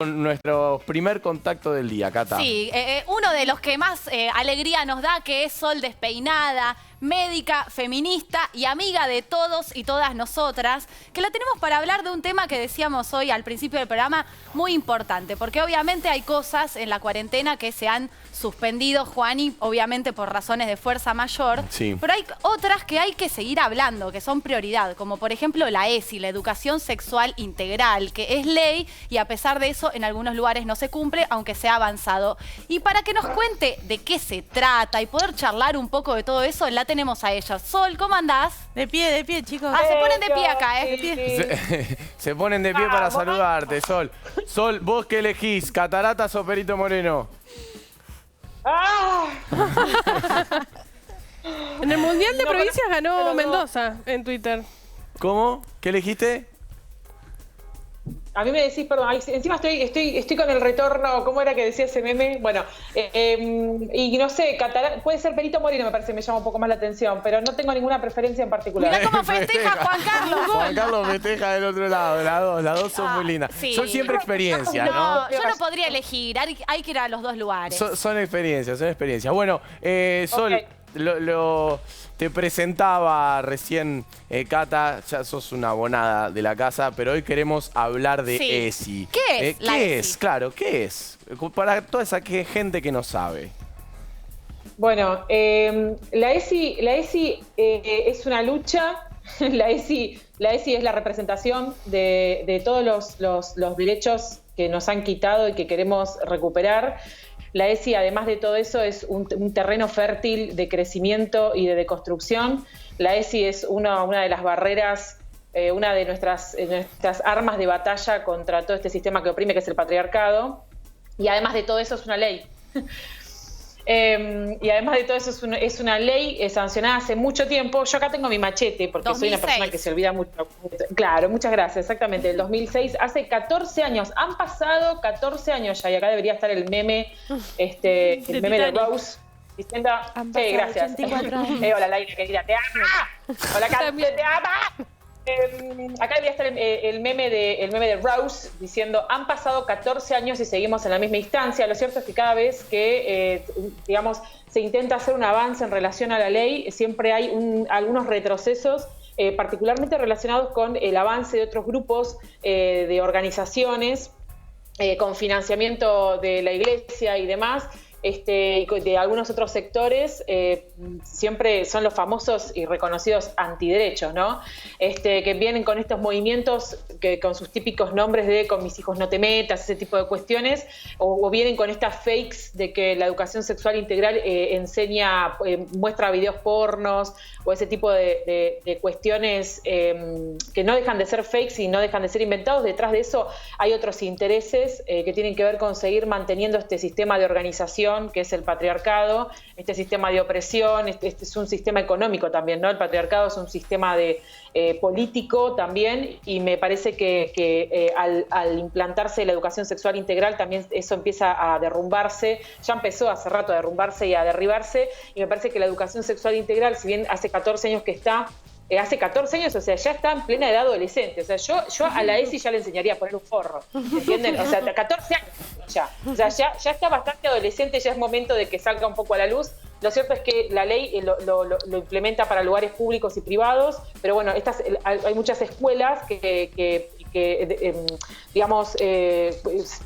Nuestro primer contacto del día, Cata. Sí, uno de los que más alegría nos da, que es Sol Despeinada, médica, feminista y amiga de todos y todas nosotras, que la tenemos para hablar de un tema que decíamos hoy al principio del programa, muy importante, porque obviamente hay cosas en la cuarentena que se han suspendido, Juani, obviamente por razones de fuerza mayor, sí, pero hay otras que hay que seguir hablando, que son prioridad, como por ejemplo la ESI, la Educación Sexual Integral, que es ley y a pesar de eso en algunos lugares no se cumple, aunque se ha avanzado. Y para que nos cuente de qué se trata y poder charlar un poco de todo eso, la tenemos a ella. Sol, ¿cómo andás? De pie, chicos. Ah, se ponen de pie acá, ¿eh? Se ponen de pie para saludarte, Sol. Sol, ¿vos qué elegís? ¿Cataratas o Perito Moreno? En el Mundial de Provincias ganó pero Mendoza en Twitter. ¿Cómo? ¿Qué elegiste? A mí me decís, perdón, encima estoy con el retorno, ¿cómo era que decía ese meme? Bueno, y no sé, puede ser Perito Moreno, me parece, me llama un poco más la atención, pero no tengo ninguna preferencia en particular. Mirá cómo festeja Juan Carlos. Juan Carlos festeja del otro lado, las dos son muy lindas. Sí. Son siempre experiencias, ¿no? No, yo no podría elegir, hay que ir a los dos lugares. Son experiencias. Bueno, Sol, Ok. te presentaba recién, Cata, ya sos una abonada de la casa, pero hoy queremos hablar de Sí. ESI. ¿Qué es la ¿Qué ESI? es? Claro, ¿qué es? Para toda esa gente que no sabe. Bueno, la ESI es una lucha, la ESI es la representación de todos los derechos que nos han quitado y que queremos recuperar. La ESI, además de todo eso, es un terreno fértil de crecimiento y de deconstrucción. La ESI es una de las barreras, una de nuestras armas de batalla contra todo este sistema que oprime, que es el patriarcado. Y además de todo eso es una ley. Y además de todo eso es una ley sancionada hace mucho tiempo. Yo acá tengo mi machete porque 2006. soy una persona que se olvida mucho. Claro, muchas gracias, exactamente, el 2006, hace 14 años, han pasado 14 años ya y acá debería estar el meme, el meme de Rose diciendo, sí, gracias. Hola Laila, querida, te amo. Hola Carlos, te amo. Acá debería estar el meme de Rose diciendo, han pasado 14 años y seguimos en la misma instancia. Lo cierto es que cada vez que, digamos, se intenta hacer un avance en relación a la ley, siempre hay algunos retrocesos, particularmente relacionados con el avance de otros grupos de organizaciones, con financiamiento de la iglesia y demás, y de algunos otros sectores, siempre son los famosos y reconocidos antiderechos, ¿no? Que vienen con estos movimientos que con sus típicos nombres de con mis hijos no te metas, ese tipo de cuestiones, o vienen con estas fakes de que la educación sexual integral muestra videos pornos, o ese tipo de cuestiones que no dejan de ser fakes y no dejan de ser inventados. Detrás de eso hay otros intereses que tienen que ver con seguir manteniendo este sistema de organización que es el patriarcado, este sistema de opresión, este es un sistema económico también, ¿no? El patriarcado es un sistema político también, y me parece que al implantarse la educación sexual integral también eso empieza a derrumbarse, ya empezó hace rato a derrumbarse y a derribarse, y me parece que la educación sexual integral, si bien hace 14 años que está, hace 14 años, o sea, ya está en plena edad adolescente. O sea, yo a la ESI ya le enseñaría a poner un forro, ¿entienden? O sea, 14 años ya. O sea, ya está bastante adolescente, ya es momento de que salga un poco a la luz. Lo cierto es que la ley lo implementa para lugares públicos y privados, pero bueno, hay muchas escuelas que digamos,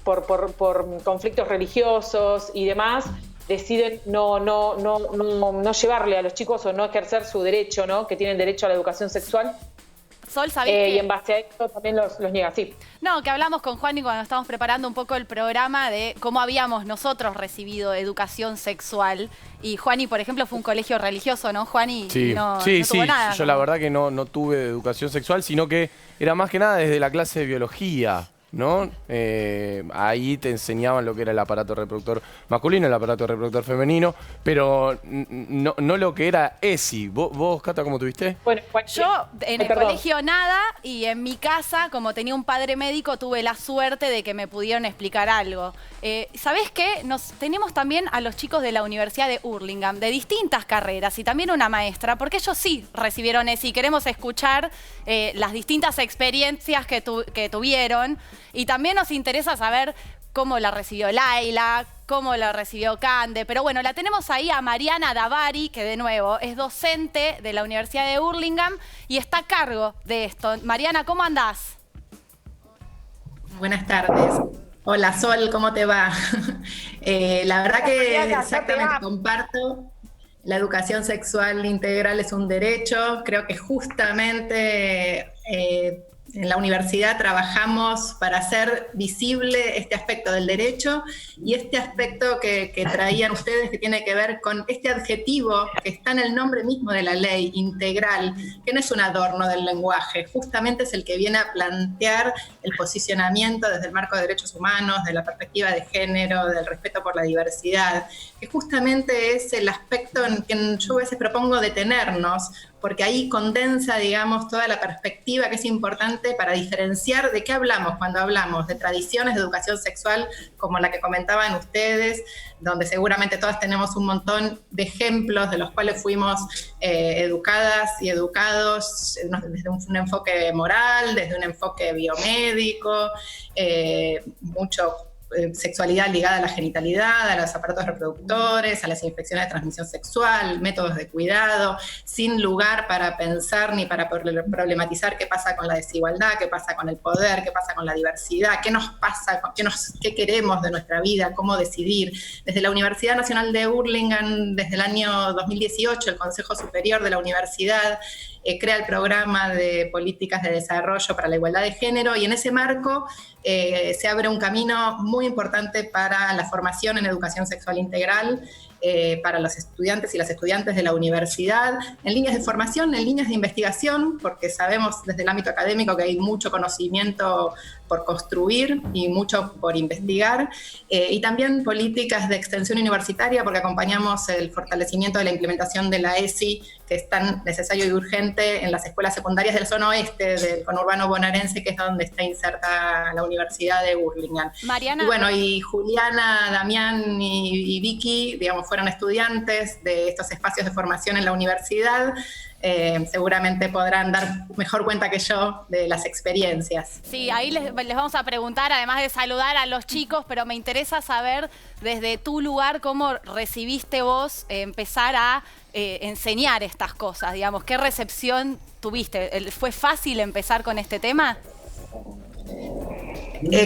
por conflictos religiosos y demás, deciden no llevarle a los chicos o no ejercer su derecho, ¿no? Que tienen derecho a la educación sexual. Sol, ¿sabés qué? Y en base a esto también los niega, sí. No, que hablamos con Juan y cuando estábamos preparando un poco el programa de cómo habíamos nosotros recibido educación sexual. Y Juani, por ejemplo, fue un colegio religioso, ¿no, Juani? Sí, no sí, tuvo nada. yo la verdad que no tuve educación sexual, sino que era más que nada desde la clase de biología, ¿no? Ahí te enseñaban lo que era el aparato reproductor masculino, el aparato reproductor femenino, pero no lo que era ESI. ¿Vos, Cata, cómo tuviste? Bueno, yo en el colegio nada, y en mi casa, como tenía un padre médico, tuve la suerte de que me pudieron explicar algo. ¿Sabés qué? Tenemos también a los chicos de la Universidad de Hurlingham, de distintas carreras, y también una maestra, porque ellos sí recibieron ESI. Queremos escuchar las distintas experiencias que tuvieron. Y también nos interesa saber cómo la recibió Laila, cómo la recibió Cande. Pero bueno, la tenemos ahí a Mariana Davari, que de nuevo es docente de la Universidad de Hurlingham y está a cargo de esto. Mariana, ¿cómo andás? Buenas tardes. Hola Sol, ¿cómo te va? La verdad que exactamente comparto. La educación sexual integral es un derecho. Creo que justamente en la universidad trabajamos para hacer visible este aspecto del derecho y este aspecto que traían ustedes, que tiene que ver con este adjetivo que está en el nombre mismo de la ley, integral, que no es un adorno del lenguaje, justamente es el que viene a plantear el posicionamiento desde el marco de derechos humanos, de la perspectiva de género, del respeto por la diversidad, que justamente es el aspecto en que yo a veces propongo detenernos, porque ahí condensa, digamos, toda la perspectiva que es importante para diferenciar de qué hablamos cuando hablamos de tradiciones de educación sexual como la que comentaban ustedes, donde seguramente todas tenemos un montón de ejemplos de los cuales fuimos educadas y educados desde un enfoque moral, desde un enfoque biomédico, mucho sexualidad ligada a la genitalidad, a los aparatos reproductores, a las infecciones de transmisión sexual, métodos de cuidado, sin lugar para pensar ni para problematizar qué pasa con la desigualdad, qué pasa con el poder, qué pasa con la diversidad, qué nos pasa, qué queremos de nuestra vida, cómo decidir. Desde la Universidad Nacional de Hurlingham, desde el año 2018, el Consejo Superior de la Universidad crea el programa de políticas de desarrollo para la igualdad de género y en ese marco se abre un camino muy importante para la formación en educación sexual integral para los estudiantes y las estudiantes de la universidad, en líneas de formación, en líneas de investigación, porque sabemos desde el ámbito académico que hay mucho conocimiento por construir y mucho por investigar, y también políticas de extensión universitaria, porque acompañamos el fortalecimiento de la implementación de la ESI, que es tan necesario y urgente en las escuelas secundarias del zona oeste del conurbano bonaerense, que es donde está inserta la Universidad de Hurlingham. Mariana. Y bueno, y Juliana, Damián y Vicky, digamos, fueron estudiantes de estos espacios de formación en la universidad. Seguramente podrán dar mejor cuenta que yo de las experiencias. Sí, ahí les vamos a preguntar, además de saludar a los chicos, pero me interesa saber desde tu lugar cómo recibiste vos empezar a enseñar estas cosas, digamos, ¿qué recepción tuviste? ¿Fue fácil empezar con este tema?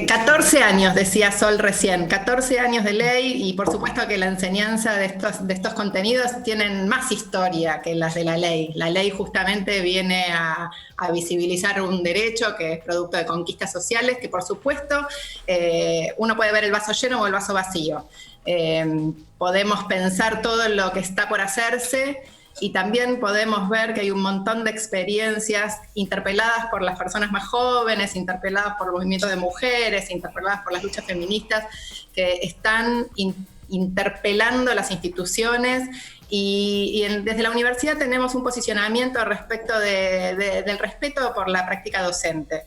14 años, decía Sol recién, 14 años de ley y por supuesto que la enseñanza de estos contenidos tienen más historia que las de la ley. La ley justamente viene a visibilizar un derecho que es producto de conquistas sociales, que por supuesto uno puede ver el vaso lleno o el vaso vacío. Podemos pensar todo lo que está por hacerse, y también podemos ver que hay un montón de experiencias interpeladas por las personas más jóvenes, interpeladas por el movimiento de mujeres, interpeladas por las luchas feministas, que están interpelando las instituciones y desde la universidad tenemos un posicionamiento respecto del respeto por la práctica docente.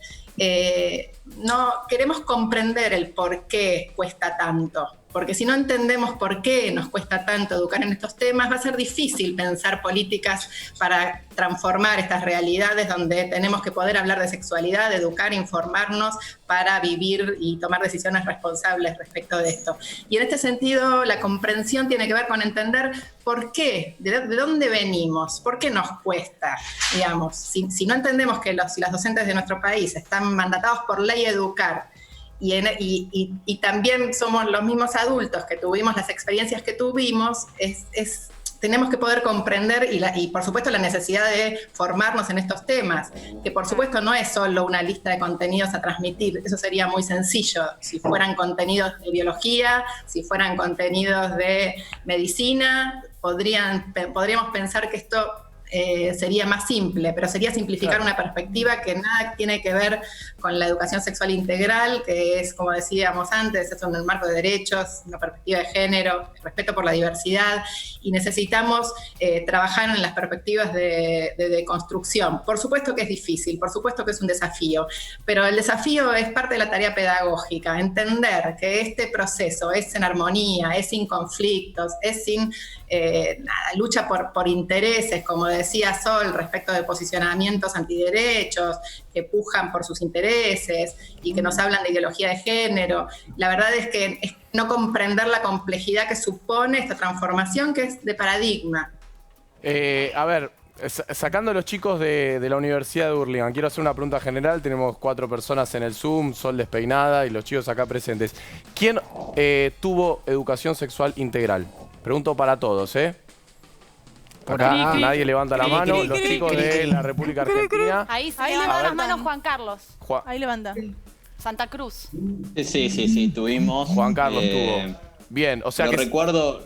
No queremos comprender el por qué cuesta tanto, porque si no entendemos por qué nos cuesta tanto educar en estos temas, va a ser difícil pensar políticas para transformar estas realidades donde tenemos que poder hablar de sexualidad, de educar, informarnos para vivir y tomar decisiones responsables respecto de esto. Y en este sentido, la comprensión tiene que ver con entender por qué, de dónde venimos, por qué nos cuesta, digamos. Si no entendemos que los y las docentes de nuestro país están mandatados por ley a educar, y también somos los mismos adultos que tuvimos las experiencias que tuvimos, tenemos que poder comprender y por supuesto la necesidad de formarnos en estos temas, que por supuesto no es solo una lista de contenidos a transmitir, eso sería muy sencillo, si fueran contenidos de biología, si fueran contenidos de medicina, podríamos pensar que esto sería más simple, pero sería simplificar una perspectiva que nada tiene que ver con la educación sexual integral, que es, como decíamos antes, es un marco de derechos, una perspectiva de género, respeto por la diversidad, y necesitamos trabajar en las perspectivas de construcción. Por supuesto que es difícil, por supuesto que es un desafío, pero el desafío es parte de la tarea pedagógica, entender que este proceso es en armonía, es sin conflictos, es sin lucha por intereses, como decía decía Sol, respecto de posicionamientos antiderechos, que pujan por sus intereses y que nos hablan de ideología de género. La verdad es que es no comprender la complejidad que supone esta transformación, que es de paradigma. A ver, sacando a los chicos de la Universidad de Hurlingham, quiero hacer una pregunta general. Tenemos 4 personas en el Zoom, Sol despeinada y los chicos acá presentes. ¿Quién tuvo educación sexual integral? Pregunto para todos, ¿eh? Acá nadie levanta la mano. Los chicos de la República Argentina. Ahí se Ahí levanta las levantan. manos Juan Carlos. Ahí levanta. Santa Cruz. Sí, tuvimos. Juan Carlos tuvo. Bien, o sea lo que... recuerdo,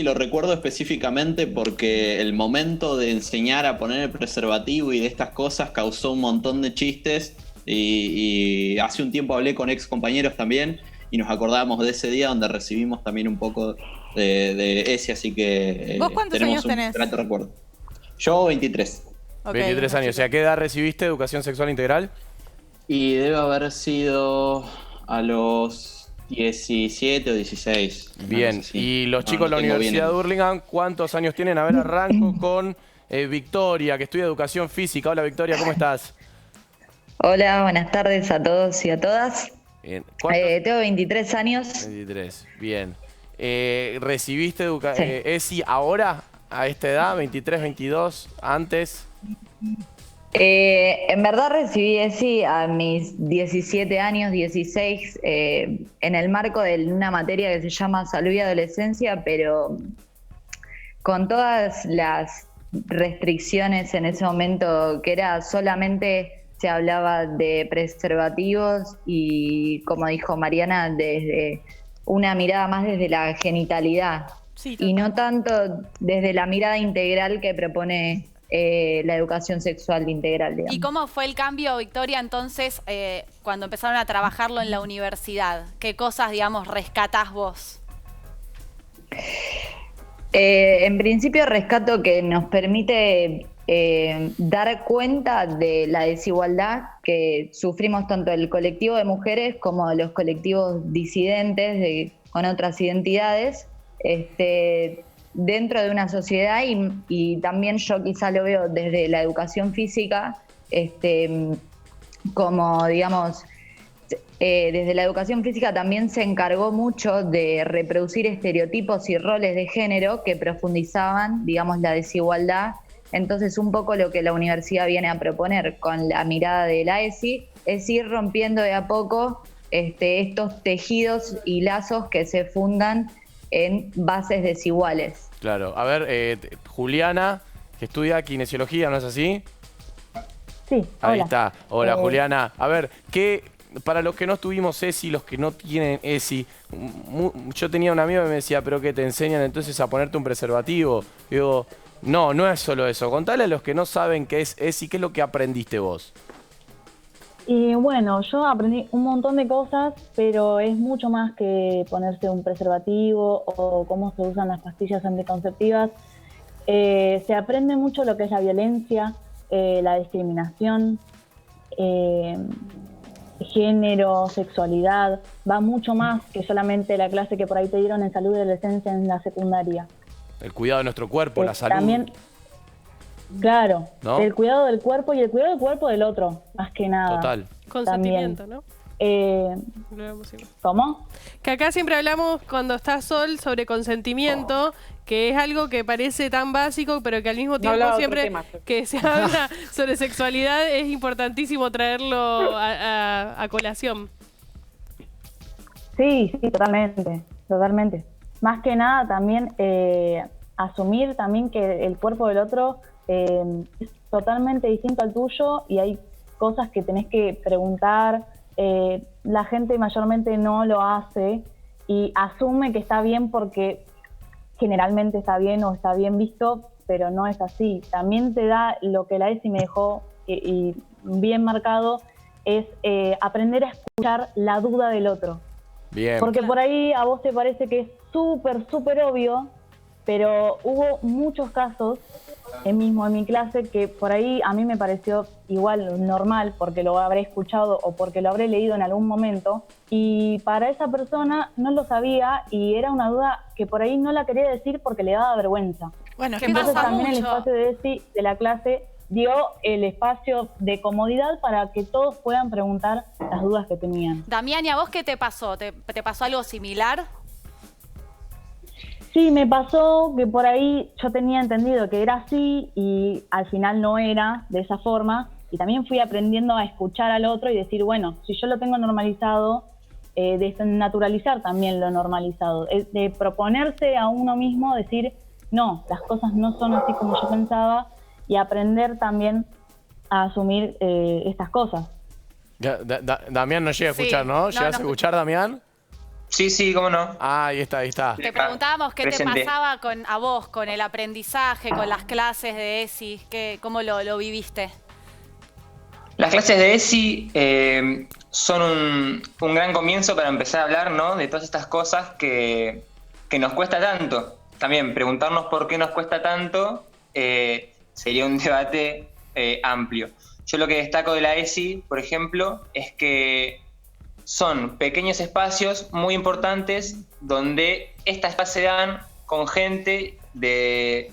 lo recuerdo específicamente porque el momento de enseñar a poner el preservativo y de estas cosas causó un montón de chistes y hace un tiempo hablé con ex compañeros también y nos acordábamos de ese día donde recibimos también un poco de ese, así que ¿Vos cuántos tenemos años tenés? un grato recuerdo. Yo 23. Ok, 23 años. O sea, ¿qué edad recibiste educación sexual integral? Y debe haber sido a los 17 o 16. Bien, y los chicos de la Universidad de Hurlingham, ¿cuántos años tienen? A ver, arranco con Victoria, que estudia educación física. Hola Victoria, ¿cómo estás? Hola, buenas tardes a todos y a todas. Bien. Tengo 23 años. 23, bien. ¿Recibiste Sí. ESI ahora, a esta edad, 23, 22, antes? En verdad recibí ESI a mis 17 años, 16, en el marco de una materia que se llama Salud y Adolescencia, pero con todas las restricciones en ese momento, que era solamente se hablaba de preservativos y, como dijo Mariana, desde una mirada más desde la genitalidad Sí, y no tanto desde la mirada integral que propone la educación sexual integral, digamos. ¿Y cómo fue el cambio, Victoria, entonces, cuando empezaron a trabajarlo en la universidad? ¿Qué cosas, digamos, rescatás vos? En principio rescato que nos permite dar cuenta de la desigualdad que sufrimos tanto el colectivo de mujeres como los colectivos disidentes con otras identidades dentro de una sociedad y también yo quizá lo veo desde la educación física como digamos desde la educación física también se encargó mucho de reproducir estereotipos y roles de género que profundizaban, digamos, la desigualdad. Entonces, un poco lo que la universidad viene a proponer con la mirada de la ESI es ir rompiendo de a poco estos tejidos y lazos que se fundan en bases desiguales. Claro. A ver, Juliana, que estudia kinesiología, ¿no es así? Sí, Ahí hola. está. Hola, Juliana. A ver, para los que no tuvimos ESI, los que no tienen ESI, yo tenía un amigo que me decía, pero que te enseñan entonces a ponerte un preservativo. Digo, no es solo eso. Contale a los que no saben qué es ESI, ¿qué es lo que aprendiste vos? Y bueno, yo aprendí un montón de cosas, pero es mucho más que ponerse un preservativo o cómo se usan las pastillas anticonceptivas. Se aprende mucho lo que es la violencia, la discriminación, género, sexualidad. Va mucho más que solamente la clase que por ahí te dieron en salud y adolescencia en la secundaria. El cuidado de nuestro cuerpo, la salud. También, claro, ¿no? el cuidado del cuerpo y el cuidado del cuerpo del otro, más que nada. Total. Consentimiento, ¿no? Lo vemos siempre. ¿Cómo? Que acá siempre hablamos cuando está Sol sobre consentimiento, que es algo que parece tan básico, pero que al mismo tiempo hablaba otro siempre tema. que se habla sobre sexualidad es importantísimo traerlo a colación. Sí, totalmente, totalmente. Más que nada también asumir también que el cuerpo del otro es totalmente distinto al tuyo y hay cosas que tenés que preguntar. La gente mayormente no lo hace y asume que está bien porque generalmente está bien o está bien visto, pero no es así. También te da lo que la ESI me dejó y bien marcado, es aprender a escuchar la duda del otro. Bien. Porque por ahí a vos te parece que es súper, súper obvio pero hubo muchos casos en mi clase que por ahí a mí me pareció igual normal porque lo habré escuchado o porque lo habré leído en algún momento, y para esa persona no lo sabía y era una duda que por ahí no la quería decir porque le daba vergüenza. Bueno, ¿qué Entonces pasa también mucho? el espacio de ESI de la clase dio el espacio de comodidad para que todos puedan preguntar las dudas que tenían. Damián, ¿y a vos qué te pasó? ¿Te pasó algo similar? Sí, me pasó que por ahí yo tenía entendido que era así y al final no era de esa forma, y también fui aprendiendo a escuchar al otro y decir, bueno, si yo lo tengo normalizado, de naturalizar también lo normalizado, de proponerse a uno mismo, decir, no, las cosas no son así como yo pensaba, y aprender también a asumir estas cosas. Damián no llega a escuchar, Sí, ¿no? no, ¿Llegas no. a escuchar, Damián? Sí, cómo no. Ah, ahí está, ahí está. Te preguntábamos qué Presente. te pasaba a vos, con el aprendizaje, con las clases de ESI, ¿cómo lo viviste? Las clases de ESI son un gran comienzo para empezar a hablar, ¿no?, de todas estas cosas que nos cuesta tanto. También preguntarnos por qué nos cuesta tanto sería un debate amplio. Yo lo que destaco de la ESI, por ejemplo, es que son pequeños espacios muy importantes donde estas clases se dan con gente de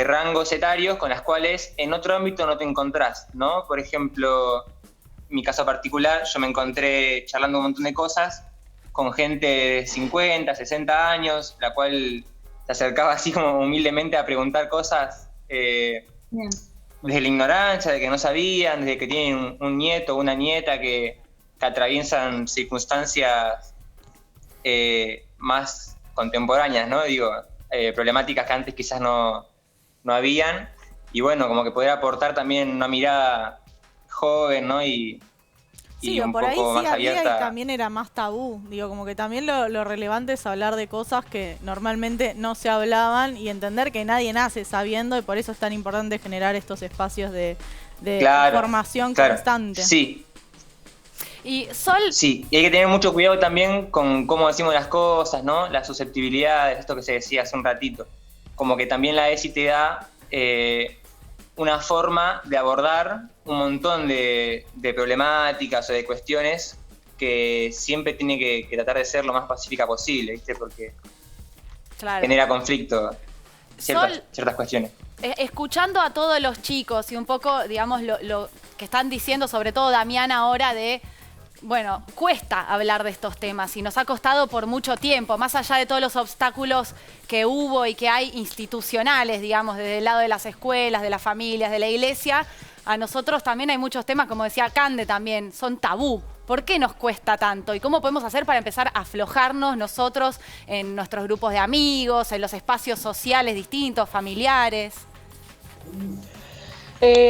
rangos etarios con las cuales en otro ámbito no te encontrás, ¿no? Por ejemplo, en mi caso particular, yo me encontré charlando un montón de cosas con gente de 50, 60 años, la cual se acercaba así como humildemente a preguntar cosas desde la ignorancia, de que no sabían, desde que tienen un nieto o una nieta que atraviesan circunstancias más contemporáneas, ¿no? Digo, problemáticas que antes quizás no habían, y bueno, como que poder aportar también una mirada joven, ¿no? Y un por ahí poco sí más había abierta. y también era más tabú. Digo, como que también lo relevante es hablar de cosas que normalmente no se hablaban y entender que nadie nace sabiendo, y por eso es tan importante generar estos espacios de Claro, formación claro. constante. Sí, Y Sol, sí, y hay que tener mucho cuidado también con cómo decimos las cosas, ¿no? Las susceptibilidades, esto que se decía hace un ratito. Como que también la ESI te da una forma de abordar un montón de problemáticas o de cuestiones que siempre tiene que tratar de ser lo más pacífica posible, ¿viste? Porque claro. genera conflicto ciertas cuestiones. Escuchando a todos los chicos y un poco, digamos, lo que están diciendo, sobre todo Damián ahora, bueno, cuesta hablar de estos temas y nos ha costado por mucho tiempo, más allá de todos los obstáculos que hubo y que hay institucionales, digamos, desde el lado de las escuelas, de las familias, de la iglesia. A nosotros también hay muchos temas, como decía Cande también, son tabú. ¿Por qué nos cuesta tanto? ¿Y cómo podemos hacer para empezar a aflojarnos nosotros en nuestros grupos de amigos, en los espacios sociales distintos, familiares?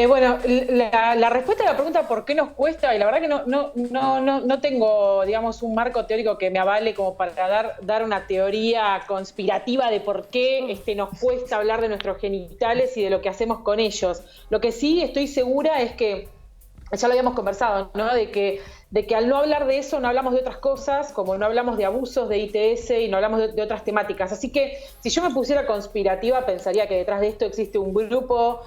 Bueno, la respuesta a la pregunta ¿por qué nos cuesta? Y la verdad que no tengo, digamos, un marco teórico que me avale como para dar una teoría conspirativa de por qué nos cuesta hablar de nuestros genitales y de lo que hacemos con ellos. Lo que sí estoy segura es que, ya lo habíamos conversado, ¿no? De que al no hablar de eso no hablamos de otras cosas, como no hablamos de abusos de ITS y no hablamos de otras temáticas. Así que si yo me pusiera conspirativa, pensaría que detrás de esto existe un grupo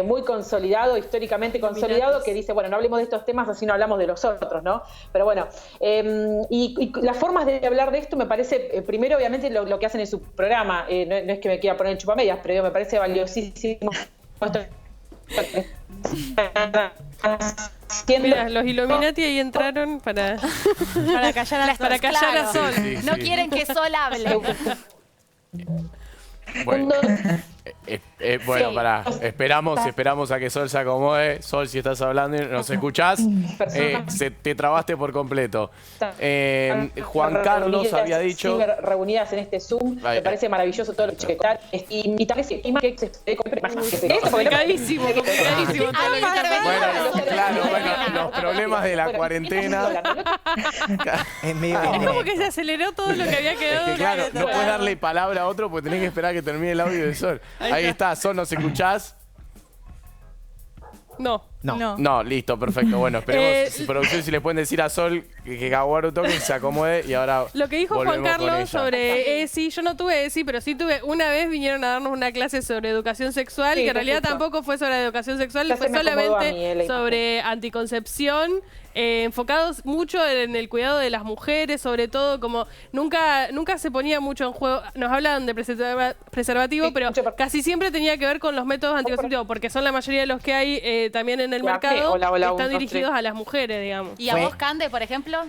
muy consolidado, históricamente consolidado, que dice, bueno, no hablemos de estos temas, así no hablamos de los otros, ¿no? Pero bueno, y las formas de hablar de esto me parece, primero obviamente lo que hacen en su programa, no es que me quiera poner en chupamedias, pero me parece valiosísimo esto. Mira, los Illuminati ahí entraron para callar a Sol. Sí, No sí. quieren que Sol hable. Bueno, bueno, Sí. pará. Esperamos a que Sol se acomode. Sol, si estás hablando y nos escuchás, te trabaste por completo. Juan Carlos había dicho... reunidas en este Zoom, me parece maravilloso todo lo que está. Y también Complicadísimo todo lo que está Bueno, claro, los problemas de la cuarentena. Es medio Es como que se aceleró todo lo que había Es quedado. que claro, no puedes darle palabra a otro porque tenés que esperar a que termine el audio de Sol. Ahí está, Sol, ¿nos escuchás? No. No. No, listo, perfecto. Bueno, esperemos producción si le pueden decir a Sol que Gawaru toque, que se acomode y ahora Lo que dijo Juan volvemos con Carlos ella. sobre ESI, yo no tuve ESI, pero sí tuve, una vez vinieron a darnos una clase sobre educación sexual, Sí, que en realidad perfecto. tampoco fue sobre educación sexual, Ya fue se me acomodó a mí, solamente la imagen. sobre anticoncepción, enfocados mucho en el cuidado de las mujeres, sobre todo, como nunca se ponía mucho en juego, nos hablan de preservativo, Sí, pero mucho casi siempre tenía que ver con los métodos anticonceptivos, porque son la mayoría de los que hay también en el Ya, mercado, hola, que están 1, 2, dirigidos 3. a las mujeres, digamos. ¿Y a vos, Cande, por ejemplo?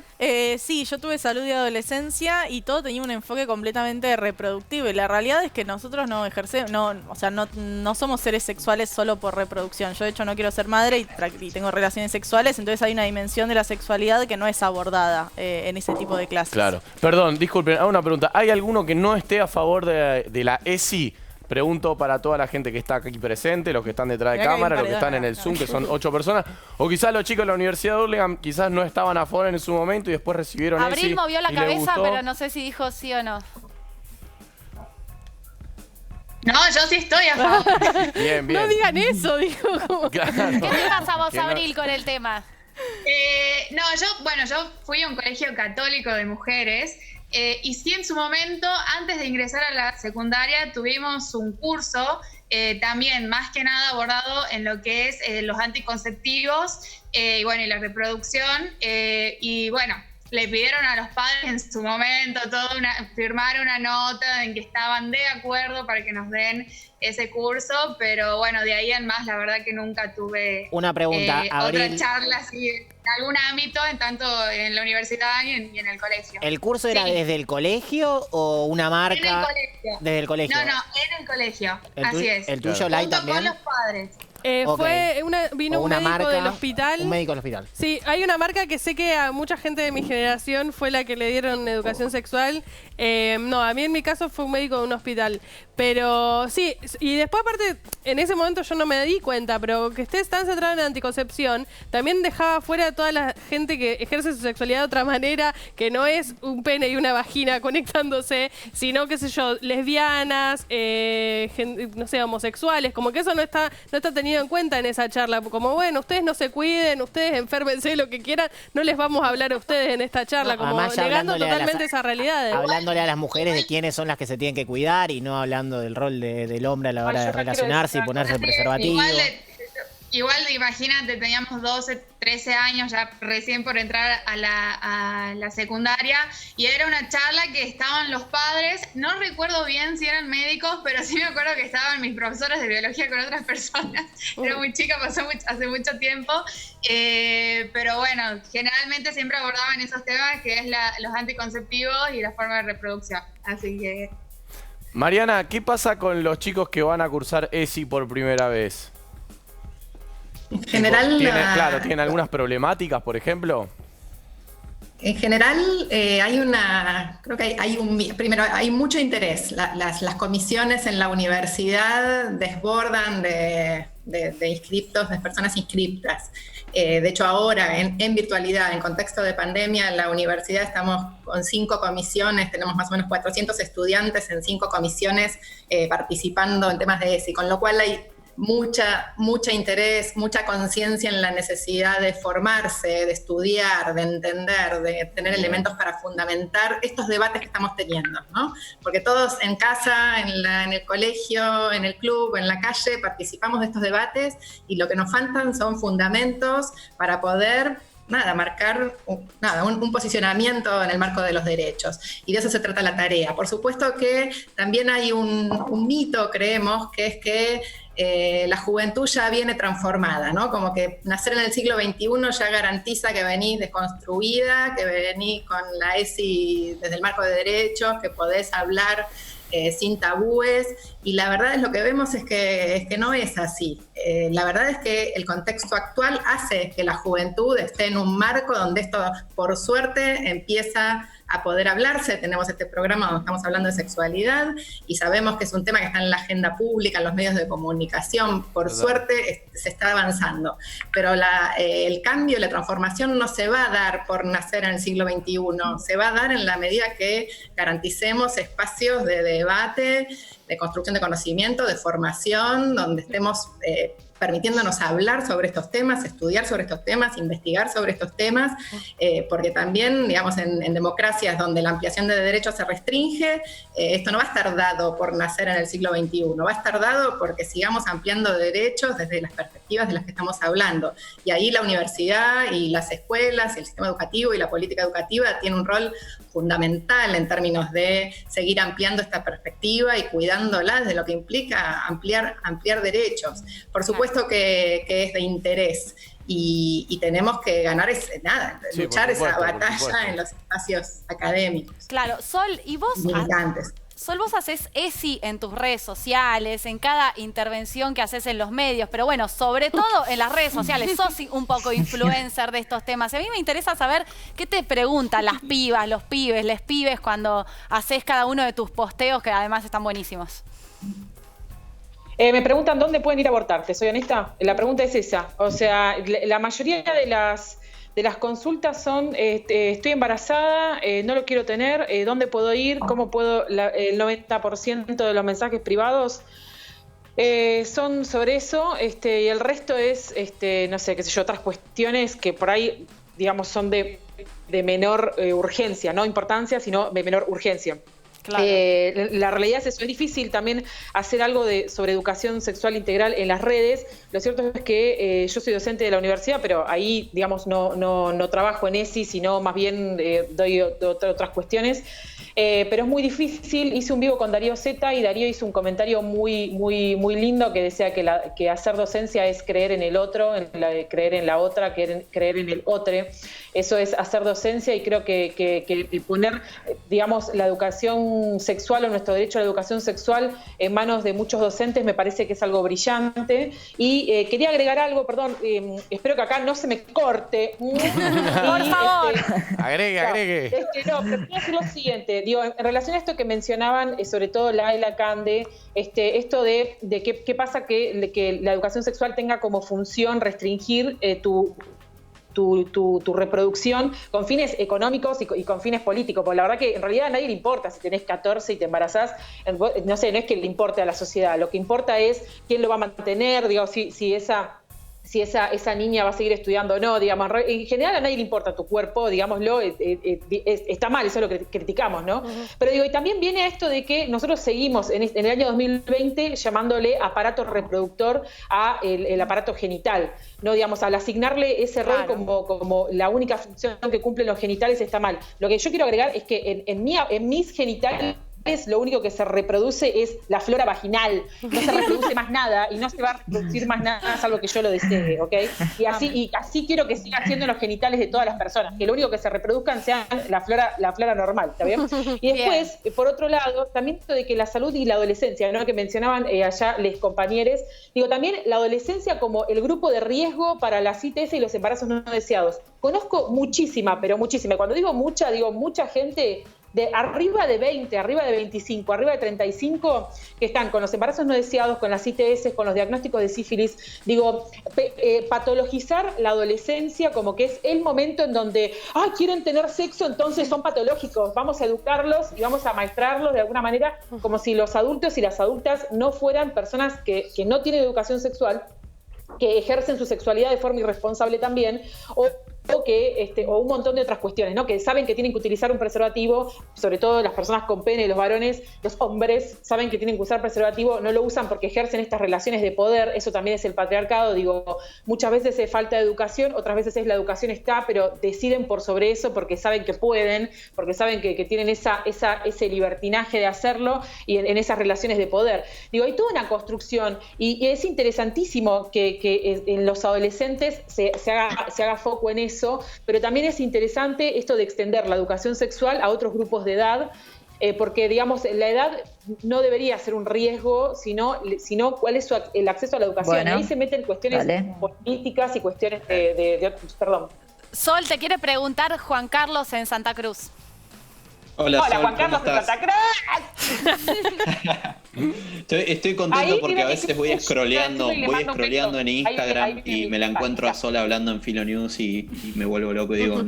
Sí, yo tuve salud y adolescencia y todo tenía un enfoque completamente reproductivo. Y la realidad es que nosotros no ejercemos, no somos seres sexuales solo por reproducción. Yo, de hecho, no quiero ser madre y tengo relaciones sexuales, entonces hay una dimensión de la sexualidad que no es abordada en ese tipo de clases. Claro. Perdón, disculpen, hago una pregunta. ¿Hay alguno que no esté a favor de la ESI? Pregunto para toda la gente que está aquí presente, los que están detrás de Mirá que hay cámara, un los que están en paredón el acá. Zoom, que son 8 personas. O quizás los chicos de la Universidad de Hurlingham quizás no estaban a favor en su momento y después recibieron ESI. Abril movió la y les cabeza, gustó. pero no sé si dijo sí o no. No, yo sí estoy a favor. Bien, bien. No digan eso, dijo. Como... Claro. ¿Qué te pasa a vos, Que no- Abril, con el tema? No, yo fui a un colegio católico de mujeres y sí en su momento, antes de ingresar a la secundaria, tuvimos un curso también más que nada abordado en lo que es los anticonceptivos y bueno, y la reproducción y bueno, le pidieron a los padres en su momento firmar una nota en que estaban de acuerdo para que nos den ese curso, pero bueno, de ahí en más la verdad que nunca tuve Una pregunta, otra Abril. charla así en algún ámbito, en tanto en la universidad y en el colegio. ¿El curso era Sí. desde el colegio o una marca? En el colegio. Desde el colegio. No, en el colegio, así es. ¿El tuyo, Lai, Junto también? con los padres. Ok. Vino O un una médico marca, del hospital. Un médico del hospital. Sí, hay una marca que sé que a mucha gente de mi generación fue la que le dieron educación sexual. No, a mí en mi caso fue un médico de un hospital. Pero sí, y después aparte, en ese momento yo no me di cuenta, pero que estés tan centrado en la anticoncepción, también dejaba fuera a toda la gente que ejerce su sexualidad de otra manera, que no es un pene y una vagina conectándose, sino, qué sé yo, lesbianas, no sé, homosexuales, como que eso no está tenido en cuenta en esa charla. Como, bueno, ustedes no se cuiden, ustedes enférmense lo que quieran, no les vamos a hablar a ustedes en esta charla, No, como además ya negando hablándole a las- totalmente esas realidades. Hablándole a las mujeres de quiénes son las que se tienen que cuidar y no hablando del rol del hombre a la hora de relacionarse y ponerse el preservativo. Igual, imagínate, teníamos 12, 13 años ya recién por entrar a la secundaria y era una charla que estaban los padres, no recuerdo bien si eran médicos, pero sí me acuerdo que estaban mis profesores de biología con otras personas. Era muy chica, pasó hace mucho tiempo, pero bueno, generalmente siempre abordaban esos temas que es los anticonceptivos y la forma de reproducción. Así que... Mariana, ¿qué pasa con los chicos que van a cursar ESI por primera vez? En general, ¿Tienen algunas problemáticas, por ejemplo? En general creo que primero hay mucho interés. Las comisiones en la universidad desbordan de inscriptos, de personas inscriptas. De hecho, ahora en virtualidad, en contexto de pandemia, en la universidad estamos con 5 comisiones, tenemos más o menos 400 estudiantes en 5 comisiones participando en temas de ESI, con lo cual hay mucha interés, mucha conciencia en la necesidad de formarse, de estudiar, de entender, de tener elementos para fundamentar estos debates que estamos teniendo, ¿no? Porque todos en casa, en el colegio, en el club, en la calle, participamos de estos debates y lo que nos faltan son fundamentos para poder marcar un posicionamiento en el marco de los derechos. Y de eso se trata la tarea. Por supuesto que también hay un mito, creemos, que es que la juventud ya viene transformada, ¿no? Como que nacer en el siglo XXI ya garantiza que venís desconstruida, que venís con la ESI desde el marco de derechos, que podés hablar sin tabúes, y la verdad es lo que vemos es que no es así. La verdad es que el contexto actual hace que la juventud esté en un marco donde esto, por suerte, empieza a poder hablarse. Tenemos este programa donde estamos hablando de sexualidad y sabemos que es un tema que está en la agenda pública, en los medios de comunicación. Por suerte se está avanzando, pero el cambio, la transformación no se va a dar por nacer en el siglo XXI, se va a dar en la medida que garanticemos espacios de debate, de construcción de conocimiento, de formación, donde estemos permitiéndonos hablar sobre estos temas, estudiar sobre estos temas, investigar sobre estos temas, porque también, digamos, en democracias donde la ampliación de derechos se restringe, esto no va a estar dado por nacer en el siglo XXI, va a estar dado porque sigamos ampliando derechos desde las perspectivas de las que estamos hablando. Y ahí la universidad y las escuelas, el sistema educativo y la política educativa tienen un rol fundamental en términos de seguir ampliando esta perspectiva y cuidándola desde lo que implica ampliar derechos. Por supuesto que es de interés y tenemos que ganar luchar esa batalla en los espacios académicos. Claro, Sol, y vos... Militantes. Sol, vos haces ESI en tus redes sociales, en cada intervención que haces en los medios, pero bueno, sobre todo en las redes sociales, sos un poco influencer de estos temas. A mí me interesa saber qué te preguntan las pibas, los pibes, les pibes cuando haces cada uno de tus posteos, que además están buenísimos. Me preguntan dónde pueden ir a abortar, ¿te soy honesta? La pregunta es esa. O sea, la mayoría de las consultas son, estoy embarazada, no lo quiero tener, ¿dónde puedo ir? ¿Cómo puedo? El 90% de los mensajes privados son sobre eso, y el resto es, no sé, qué sé yo, otras cuestiones que por ahí, digamos, son de menor urgencia, no importancia, sino de menor urgencia. Claro. La realidad es eso, es difícil también hacer algo sobre educación sexual integral en las redes. Lo cierto es que yo soy docente de la universidad, pero ahí, digamos, no trabajo en ESI, sino más bien doy otras cuestiones. Pero es muy difícil. Hice un vivo con Darío Zeta y Darío hizo un comentario muy lindo que decía que hacer docencia es creer en el otro, creer en la otra, creer en el otro. Eso es hacer docencia, y creo que poner, digamos, la educación sexual o nuestro derecho a la educación sexual en manos de muchos docentes me parece que es algo brillante. Y quería agregar algo, perdón, espero que acá no se me corte. Por favor. Agregue. No, pero quiero decir lo siguiente. Digo, en relación a esto que mencionaban, sobre todo Laila Cande, esto de qué pasa que la educación sexual tenga como función restringir tu reproducción con fines económicos y con fines políticos, porque la verdad que en realidad a nadie le importa si tenés 14 y te embarazás, no sé, no es que le importe a la sociedad, lo que importa es quién lo va a mantener, digo, si esa niña va a seguir estudiando o no, digamos. En general a nadie le importa tu cuerpo, digámoslo, está mal, eso es lo que criticamos, ¿no? Pero digo, y también viene esto de que nosotros seguimos en el año 2020 llamándole aparato reproductor a el aparato genital, ¿no? Digamos, al asignarle ese rol como la única función que cumplen los genitales está mal. Lo que yo quiero agregar es que en mis genitales lo único que se reproduce es la flora vaginal, no se reproduce más nada y no se va a reproducir más nada salvo que yo lo desee, ¿ok? Y así quiero que siga siendo en los genitales de todas las personas, que lo único que se reproduzcan sea la flora normal, ¿está bien? Y después, por otro lado, también esto de que la salud y la adolescencia, ¿no? Que mencionaban allá les compañeros, digo, también la adolescencia como el grupo de riesgo para las ITS y los embarazos no deseados. Conozco muchísima, pero muchísima, cuando digo mucha gente de arriba de 20, arriba de 25, arriba de 35, que están con los embarazos no deseados, con las ITS, con los diagnósticos de sífilis. Digo, patologizar la adolescencia como que es el momento en donde, quieren tener sexo, entonces son patológicos. Vamos a educarlos y vamos a maestrarlos de alguna manera, como si los adultos y las adultas no fueran personas que no tienen educación sexual, que ejercen su sexualidad de forma irresponsable también, o un montón de otras cuestiones, ¿no? Que saben que tienen que utilizar un preservativo, sobre todo las personas con pene, los varones, los hombres saben que tienen que usar preservativo, no lo usan porque ejercen estas relaciones de poder, eso también es el patriarcado, digo, muchas veces es falta de educación, otras veces es la educación está, pero deciden por sobre eso porque saben que pueden, porque saben que tienen ese libertinaje de hacerlo y en esas relaciones de poder. Digo, hay toda una construcción y es interesantísimo que en los adolescentes se haga foco en eso, pero también es interesante esto de extender la educación sexual a otros grupos de edad, porque, digamos, la edad no debería ser un riesgo, sino cuál es el acceso a la educación. Bueno, ahí se meten cuestiones políticas y cuestiones perdón. Sol, te quiere preguntar Juan Carlos en Santa Cruz. Hola Sol, Juan Carlos de Santa Cruz. Estoy contento porque a veces voy scrolleando en Instagram y me la encuentro a Sol hablando en Filonews y me vuelvo loco y digo,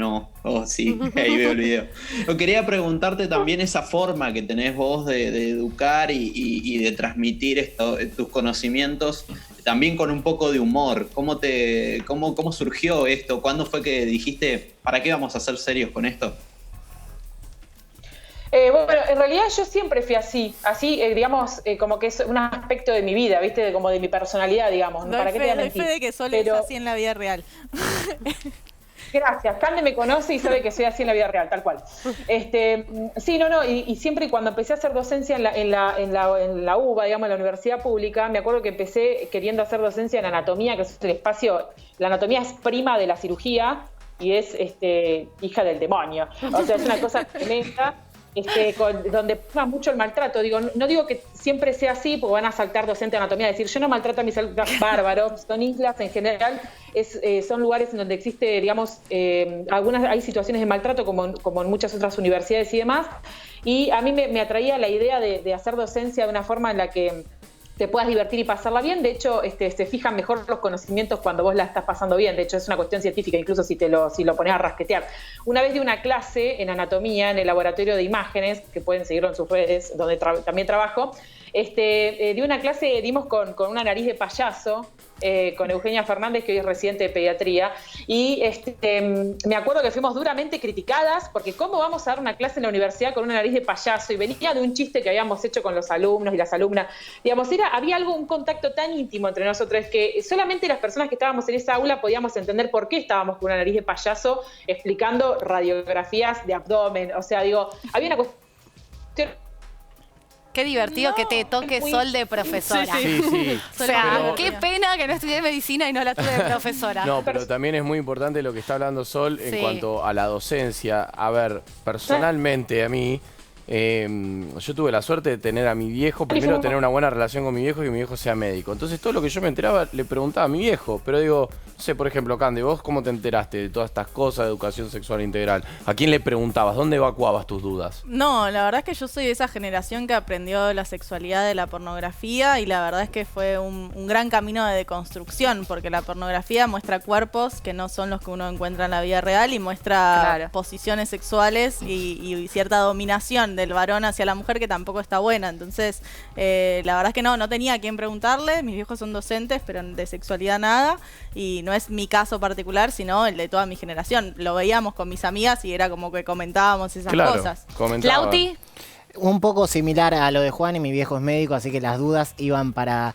sí, ahí veo el video. Yo quería preguntarte también esa forma que tenés vos de educar y de transmitir tus conocimientos. también con un poco de humor. ¿Cómo surgió esto? ¿Cuándo fue que dijiste, ¿para qué vamos a ser serios con esto? Bueno, en realidad yo siempre fui así, digamos, como que es un aspecto de mi vida, ¿viste? Como de mi personalidad, digamos. Doy fe de que Sol es así en la vida real. Gracias, Cande me conoce y sabe que soy así en la vida real, tal cual. Sí, y siempre cuando empecé a hacer docencia en la UBA, digamos, en la universidad pública, me acuerdo que empecé queriendo hacer docencia en anatomía, que es el espacio, la anatomía es prima de la cirugía y es hija del demonio. O sea, es una cosa tremenda. Donde pasa mucho el maltrato. No digo que siempre sea así, porque van a saltar docente de anatomía a decir, yo no maltrato a mis alumnos, bárbaros. Son islas en general, son lugares en donde existe, digamos, hay situaciones de maltrato como en muchas otras universidades y demás. Y a mí me atraía la idea de hacer docencia de una forma en la que te puedas divertir y pasarla bien. De hecho, se fijan mejor los conocimientos cuando vos la estás pasando bien. De hecho, es una cuestión científica, incluso si lo pones a rasquetear. Una vez di una clase en anatomía en el laboratorio de imágenes, que pueden seguirlo en sus redes, donde también trabajo. Di una clase, dimos con una nariz de payaso, con Eugenia Fernández, que hoy es residente de pediatría, y me acuerdo que fuimos duramente criticadas, porque ¿cómo vamos a dar una clase en la universidad con una nariz de payaso? Y venía de un chiste que habíamos hecho con los alumnos y las alumnas. Digamos, había un contacto tan íntimo entre nosotros que solamente las personas que estábamos en esa aula podíamos entender por qué estábamos con una nariz de payaso explicando radiografías de abdomen. O sea, había una cuestión... Qué divertido que te toque Sol de profesora. Sí. O sea, qué pena que no estudié medicina y no la tuve de profesora. No, pero también es muy importante lo que está hablando Sol en cuanto a la docencia. A ver, personalmente a mí, yo tuve la suerte de tener a mi viejo, primero tener una buena relación con mi viejo y que mi viejo sea médico. Entonces todo lo que yo me enteraba le preguntaba a mi viejo. Pero digo, no sé, por ejemplo, Cande, ¿vos cómo te enteraste de todas estas cosas de educación sexual integral? ¿A quién le preguntabas? ¿Dónde evacuabas tus dudas? No, la verdad es que yo soy de esa generación que aprendió la sexualidad de la pornografía y la verdad es que fue un gran camino de deconstrucción, porque la pornografía muestra cuerpos que no son los que uno encuentra en la vida real y muestra posiciones sexuales y cierta dominación del varón hacia la mujer que tampoco está buena. Entonces, la verdad es que no tenía a quién preguntarle. Mis viejos son docentes, pero de sexualidad nada. Y no es mi caso particular, sino el de toda mi generación. Lo veíamos con mis amigas y era como que comentábamos esas cosas. Lauti. Un poco similar a lo de Juan, y mi viejo es médico, así que las dudas iban para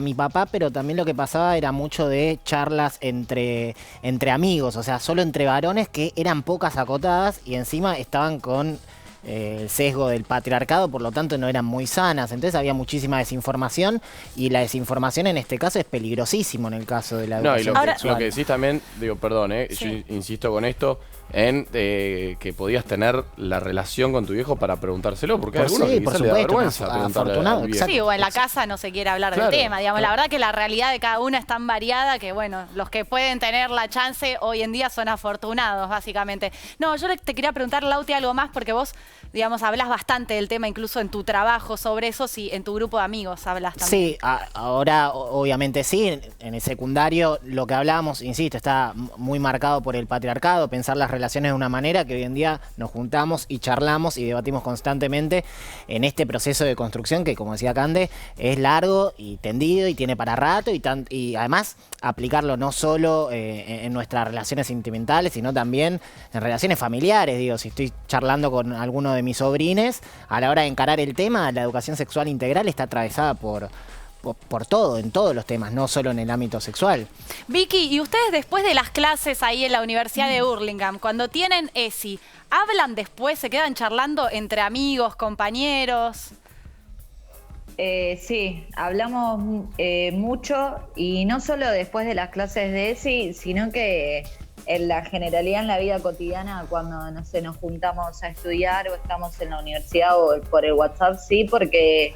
mi papá, pero también lo que pasaba era mucho de charlas entre amigos, o sea, solo entre varones, que eran pocas acotadas y encima estaban con el sesgo del patriarcado, por lo tanto no eran muy sanas. Entonces había muchísima desinformación, y la desinformación en este caso es peligrosísimo en el caso de la educación sexual. Lo que decís también, perdón, yo insisto con esto, en que podías tener la relación con tu viejo para preguntárselo, porque hay algunos que quizás le da vergüenza preguntarle al viejo. Sí, o en la casa no se quiere hablar del tema, digamos. La verdad que la realidad de cada una es tan variada que, bueno, los que pueden tener la chance hoy en día son afortunados, básicamente. No, yo te quería preguntar, Lauti, algo más, porque vos, digamos, hablas bastante del tema, incluso en tu trabajo sobre eso, si en tu grupo de amigos hablas también. Sí, ahora obviamente sí, en el secundario lo que hablábamos, insisto, está muy marcado por el patriarcado, pensar las relaciones de una manera que hoy en día nos juntamos y charlamos y debatimos constantemente en este proceso de construcción que, como decía Cande, es largo y tendido y tiene para rato, y además aplicarlo no solo en nuestras relaciones sentimentales, sino también en relaciones familiares. Digo, si estoy charlando con alguno de mis sobrines, a la hora de encarar el tema, la educación sexual integral está atravesada por todo, en todos los temas, no solo en el ámbito sexual. Vicky, ¿y ustedes después de las clases ahí en la Universidad de Hurlingham, cuando tienen ESI, hablan después, se quedan charlando entre amigos, compañeros? Sí, hablamos mucho, y no solo después de las clases de ESI, sino que en la generalidad, en la vida cotidiana, cuando nos juntamos a estudiar o estamos en la universidad o por el WhatsApp, sí, porque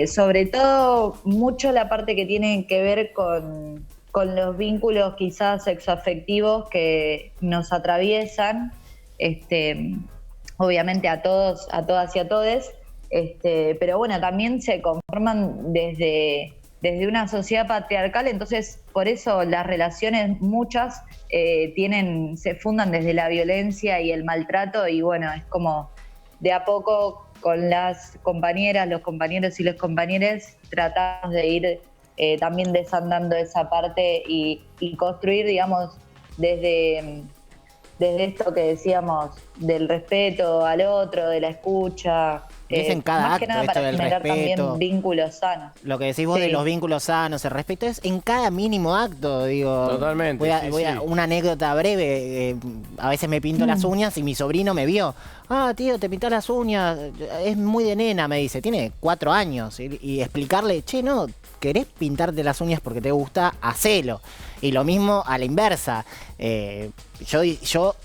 sobre todo mucho la parte que tiene que ver con los vínculos quizás sexoafectivos que nos atraviesan, obviamente a todos, a todas y a todes, pero bueno, también se conforman desde una sociedad patriarcal, entonces por eso las relaciones muchas se fundan desde la violencia y el maltrato, y bueno, es como de a poco con las compañeras, los compañeros y las compañeras tratamos de ir también desandando esa parte y construir, digamos, desde esto que decíamos, del respeto al otro, de la escucha. Es en cada más acto que nada esto para del generar respeto. también vínculos sanos. Lo que decís vos de los vínculos sanos, el respeto es en cada mínimo acto, digo. Totalmente. Una anécdota breve. A veces me pinto las uñas y mi sobrino me vio. Ah, tío, te pintás las uñas. Es muy de nena, me dice. Tiene 4 años. Y explicarle, che, no, querés pintarte las uñas porque te gusta, hacelo. Y lo mismo a la inversa. Yo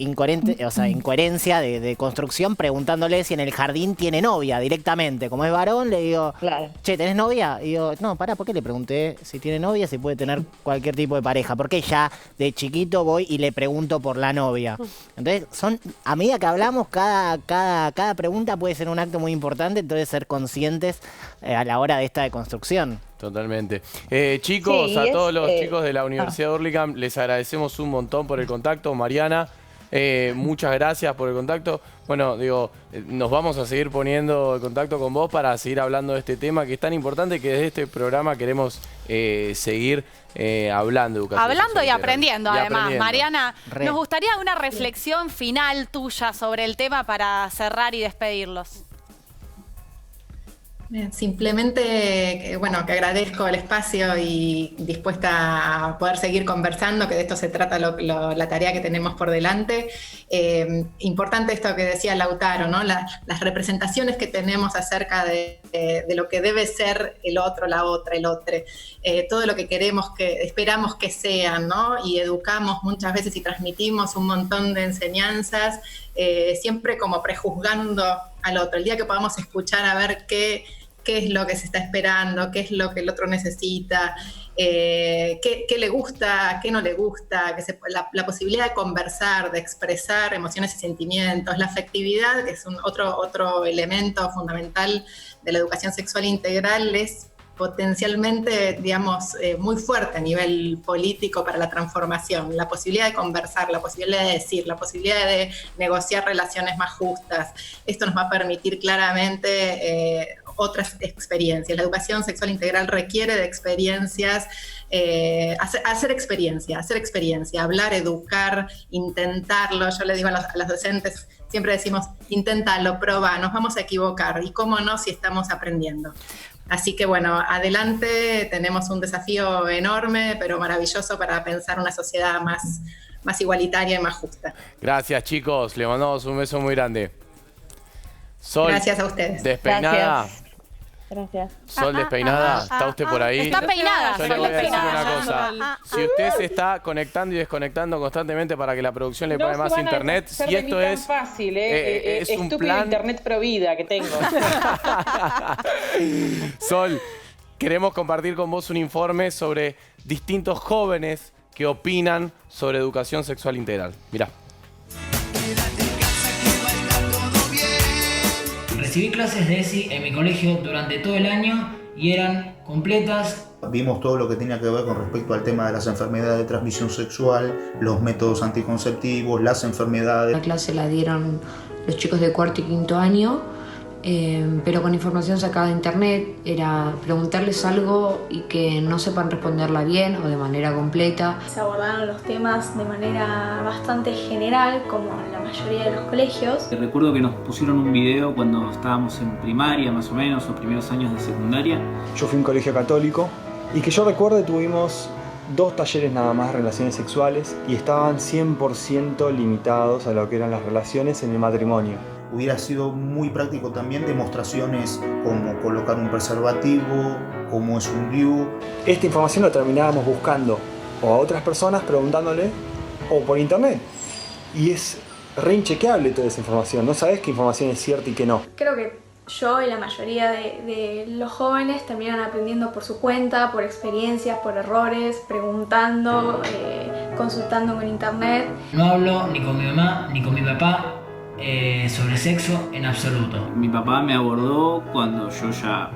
incoherencia de construcción, preguntándole si en el jardín tiene novia directamente. Como es varón, le digo, che, ¿tenés novia? Y digo, no, ¿por qué le pregunté si tiene novia? Si puede tener cualquier tipo de pareja. Porque ya de chiquito voy y le pregunto por la novia. Entonces, a medida que hablamos, cada pregunta puede ser un acto muy importante, entonces ser conscientes a la hora de esta deconstrucción. Totalmente. Chicos, a todos los chicos de la Universidad de Hurlingham les agradecemos un montón por el contacto. Mariana, muchas gracias por el contacto. Bueno, nos vamos a seguir poniendo en contacto con vos para seguir hablando de este tema que es tan importante, que desde este programa queremos seguir hablando de educación. Hablando y aprendiendo, además. Mariana, Nos gustaría una reflexión final tuya sobre el tema para cerrar y despedirlos. Simplemente, que agradezco el espacio y dispuesta a poder seguir conversando, que de esto se trata la tarea que tenemos por delante. Importante esto que decía Lautaro, ¿no? Las representaciones que tenemos acerca de lo que debe ser el otro, la otra, el otro. Todo lo que esperamos que sean, ¿no? Y educamos muchas veces y transmitimos un montón de enseñanzas, siempre como prejuzgando al otro. El día que podamos escuchar a ver qué es lo que se está esperando, qué es lo que el otro necesita, qué le gusta, qué no le gusta, la posibilidad de conversar, de expresar emociones y sentimientos, la afectividad, que es otro elemento fundamental de la educación sexual integral, es potencialmente, digamos, muy fuerte a nivel político para la transformación. La posibilidad de conversar, la posibilidad de decir, la posibilidad de negociar relaciones más justas. Esto nos va a permitir claramente otras experiencias. La educación sexual integral requiere de experiencias, hacer experiencia, hablar, educar, intentarlo. Yo le digo a los docentes, siempre decimos, inténtalo, prueba, nos vamos a equivocar. Y cómo no si estamos aprendiendo. Así que bueno, adelante, tenemos un desafío enorme, pero maravilloso para pensar una sociedad más igualitaria y más justa. Gracias, chicos. Le mandamos un beso muy grande. Sol, gracias a ustedes. Despeinada. Gracias. Sol despeinada, ¿está usted por ahí? Está peinada. Yo le voy a decir una cosa. Si usted se está conectando y desconectando constantemente para que la producción le pague más internet, si esto es fácil, es un estúpido plan... internet pro vida que tengo. Sol, queremos compartir con vos un informe sobre distintos jóvenes que opinan sobre educación sexual integral. Mirá. Recibí clases de ESI en mi colegio durante todo el año y eran completas. Vimos todo lo que tenía que ver con respecto al tema de las enfermedades de transmisión sexual, los métodos anticonceptivos, las enfermedades. La clase la dieron los chicos de cuarto y quinto año, pero con información sacada de internet. Era preguntarles algo y que no sepan responderla bien o de manera completa. Se abordaron los temas de manera bastante general, como en la mayoría de los colegios. Recuerdo que nos pusieron un video cuando estábamos en primaria, más o menos, o primeros años de secundaria. Yo fui a un colegio católico y que yo recuerde tuvimos 2 talleres nada más de relaciones sexuales y estaban 100% limitados a lo que eran las relaciones en el matrimonio. Hubiera sido muy práctico también demostraciones como colocar un preservativo, cómo es un DIU. Esta información la terminábamos buscando o a otras personas preguntándole o por internet. Y es re inchequeable toda esa información, no sabes qué información es cierta y qué no. Creo que yo y la mayoría de los jóvenes terminan aprendiendo por su cuenta, por experiencias, por errores, preguntando, consultando con internet. No hablo ni con mi mamá ni con mi papá sobre sexo en absoluto. Mi papá me abordó cuando yo ya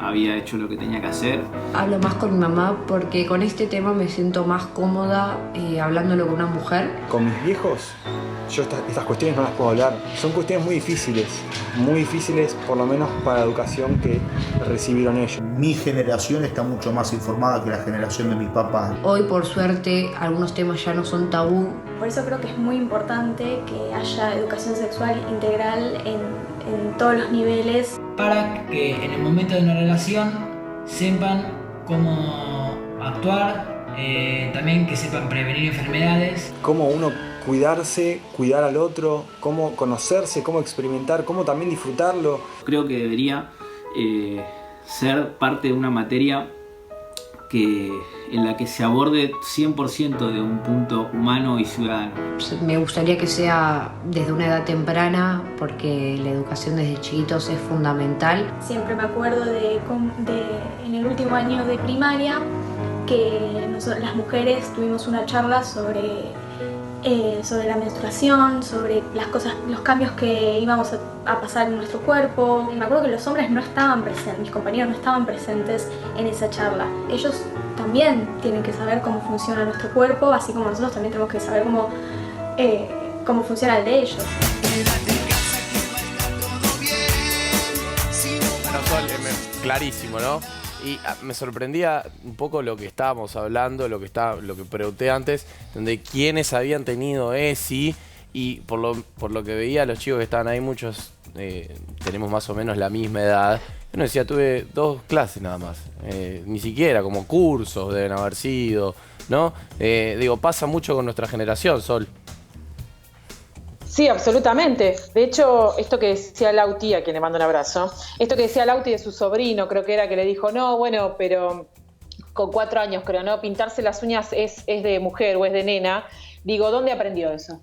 había hecho lo que tenía que hacer. Hablo más con mi mamá porque con este tema me siento más cómoda hablándolo con una mujer. Con mis viejos, yo estas cuestiones no las puedo hablar. Son cuestiones muy difíciles por lo menos para la educación que recibieron ellos. Mi generación está mucho más informada que la generación de mis papás. Hoy, por suerte, algunos temas ya no son tabú. Por eso creo que es muy importante que haya educación sexual integral en todos los niveles. Para que en el momento de una relación sepan cómo actuar, también que sepan prevenir enfermedades. Cómo uno cuidarse, cuidar al otro, cómo conocerse, cómo experimentar, cómo también disfrutarlo. Creo que debería ser parte de una materia en la que se aborde 100% de un punto humano y ciudadano. Me gustaría que sea desde una edad temprana porque la educación desde chiquitos es fundamental. Siempre me acuerdo de en el último año de primaria que las mujeres tuvimos una charla sobre la menstruación, sobre las cosas, los cambios que íbamos a pasar en nuestro cuerpo. Me acuerdo que los hombres no estaban presentes, mis compañeros no estaban presentes en esa charla. Ellos también tienen que saber cómo funciona nuestro cuerpo, así como nosotros también tenemos que saber cómo funciona el de ellos. Bueno, Sol, clarísimo, ¿no? Y me sorprendía un poco lo que estábamos hablando, lo que pregunté antes, donde quiénes habían tenido ESI, y por lo que veía los chicos que estaban ahí, muchos tenemos más o menos la misma edad. Yo no decía, tuve 2 clases nada más, ni siquiera como cursos deben haber sido, ¿no? Pasa mucho con nuestra generación, Sol. Sí, absolutamente. De hecho, esto que decía Lauti, a quien le mando un abrazo, esto que decía Lauti de su sobrino, creo que era que le dijo, no, bueno, pero con 4 años creo, ¿no? Pintarse las uñas es de mujer o es de nena. Digo, ¿dónde aprendió eso?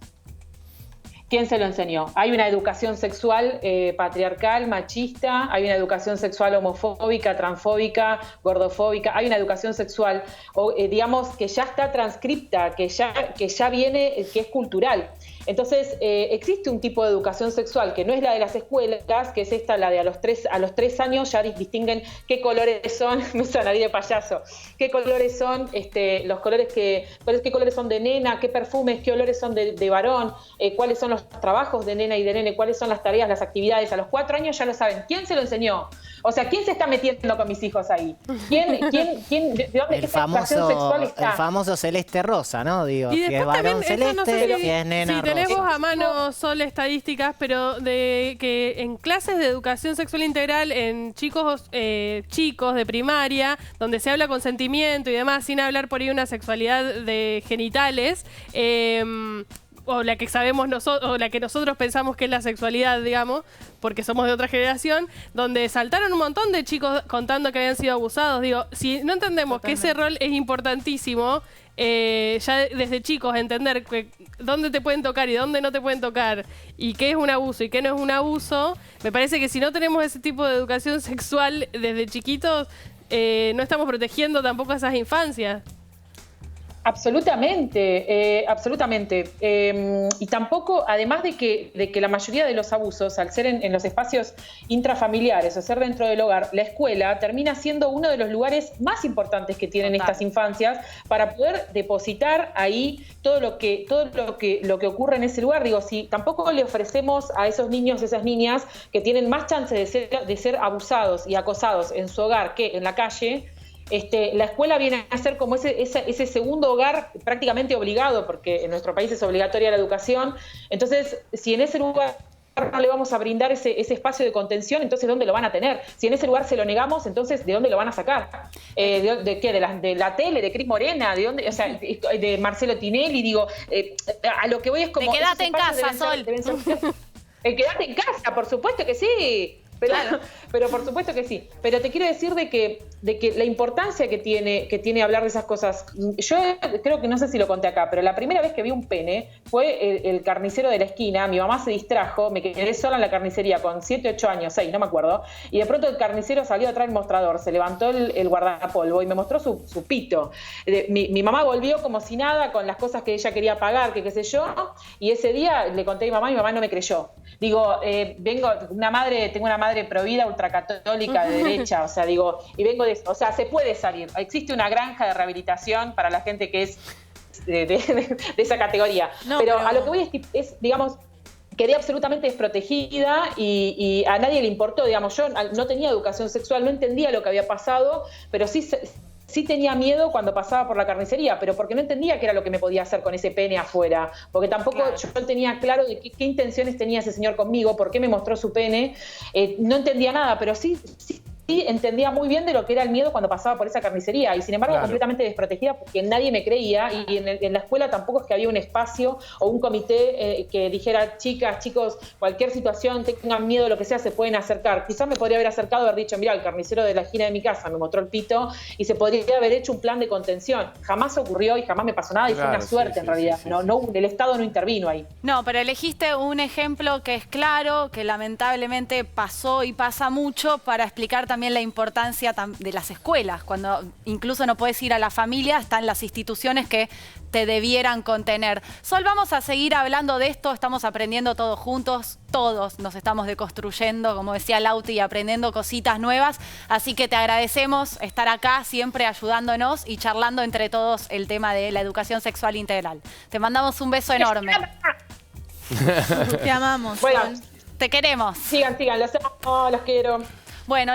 ¿Quién se lo enseñó? Hay una educación sexual patriarcal, machista, hay una educación sexual homofóbica, transfóbica, gordofóbica, hay una educación sexual, digamos, que ya está transcripta, que ya viene, que es cultural. Entonces, existe un tipo de educación sexual que no es la de las escuelas, que es esta, la de a los 3 años ya distinguen qué colores son, me sonaría de payaso, qué colores son, los colores qué colores son de nena, qué perfumes, qué olores son de varón, cuáles son los trabajos de nena y de nene, cuáles son las tareas, las actividades. A los 4 años ya lo saben. ¿Quién se lo enseñó? O sea, ¿quién se está metiendo con mis hijos ahí? ¿De dónde esa educación sexual está? El famoso celeste rosa, ¿no? Digo, y si es varón celeste, no sé si es nena rosa. Tenemos a mano solo estadísticas, pero de que en clases de educación sexual integral en chicos de primaria, donde se habla consentimiento y demás, sin hablar por ahí una sexualidad de genitales, o la que sabemos nosotros, o la que nosotros pensamos que es la sexualidad, digamos, porque somos de otra generación, donde saltaron un montón de chicos contando que habían sido abusados. Digo, si no entendemos que ese rol es importantísimo, ya desde chicos entender dónde te pueden tocar y dónde no te pueden tocar, y qué es un abuso y qué no es un abuso, me parece que si no tenemos ese tipo de educación sexual desde chiquitos, no estamos protegiendo tampoco a esas infancias. Absolutamente, absolutamente. Y tampoco, además de que la mayoría de los abusos, al ser en los espacios intrafamiliares o ser dentro del hogar, la escuela termina siendo uno de los lugares más importantes que tienen estas infancias para poder depositar ahí todo lo que ocurre en ese lugar. Digo, si tampoco le ofrecemos a esos niños y esas niñas que tienen más chance de ser abusados y acosados en su hogar que en la calle, la escuela viene a ser como ese segundo hogar prácticamente obligado, porque en nuestro país es obligatoria la educación. Entonces, si en ese lugar no le vamos a brindar ese espacio de contención, entonces ¿dónde lo van a tener? Si en ese lugar se lo negamos, entonces ¿de dónde lo van a sacar? ¿De qué? ¿De la tele? ¿De Cris Morena? ¿De dónde? O sea, de Marcelo Tinelli. Digo, a lo que voy es como... Quédate en casa, Sol. Quédate en casa, por supuesto que sí. Pero por supuesto que sí. Pero te quiero decir de que la importancia que tiene hablar de esas cosas. Yo creo que no sé si lo conté acá, pero la primera vez que vi un pene fue el carnicero de la esquina. Mi mamá se distrajo, me quedé sola en la carnicería con 7, 8 años, 6, no me acuerdo. Y de pronto el carnicero salió atrás del mostrador, se levantó el guardapolvo y me mostró su pito. Mi mamá volvió como si nada con las cosas que ella quería pagar, que qué sé yo. Y ese día le conté a mi mamá no me creyó. Digo, tengo una madre madre provida, ultracatólica, de derecha, o sea, digo, y vengo de eso. O sea, se puede salir. Existe una granja de rehabilitación para la gente que es de esa categoría. No, pero a lo que voy es, digamos, quedé absolutamente desprotegida y a nadie le importó, digamos, yo no tenía educación sexual, no entendía lo que había pasado, pero sí tenía miedo cuando pasaba por la carnicería, pero porque no entendía qué era lo que me podía hacer con ese pene afuera, porque tampoco yo tenía claro de qué intenciones tenía ese señor conmigo, por qué me mostró su pene, no entendía nada, pero sí entendía muy bien de lo que era el miedo cuando pasaba por esa carnicería y sin embargo completamente desprotegida porque nadie me creía y en la escuela tampoco es que había un espacio o un comité que dijera chicas, chicos, cualquier situación, tengan miedo, lo que sea, se pueden acercar. Quizás me podría haber acercado y haber dicho, mira, el carnicero de la esquina de mi casa me mostró el pito y se podría haber hecho un plan de contención. Jamás ocurrió y jamás me pasó nada y fue una suerte en realidad. No, el Estado no intervino ahí. No, pero elegiste un ejemplo que es claro, que lamentablemente pasó y pasa mucho para explicar también la importancia de las escuelas, cuando incluso no puedes ir a la familia, están las instituciones que te debieran contener. Sol, vamos a seguir hablando de esto, estamos aprendiendo todos juntos, todos nos estamos deconstruyendo, como decía Lauti, y aprendiendo cositas nuevas, así que te agradecemos estar acá, siempre ayudándonos y charlando entre todos el tema de la educación sexual integral. Te mandamos un beso enorme. Te amamos. Bueno, te queremos. Sigan, los amo, los quiero. Bueno.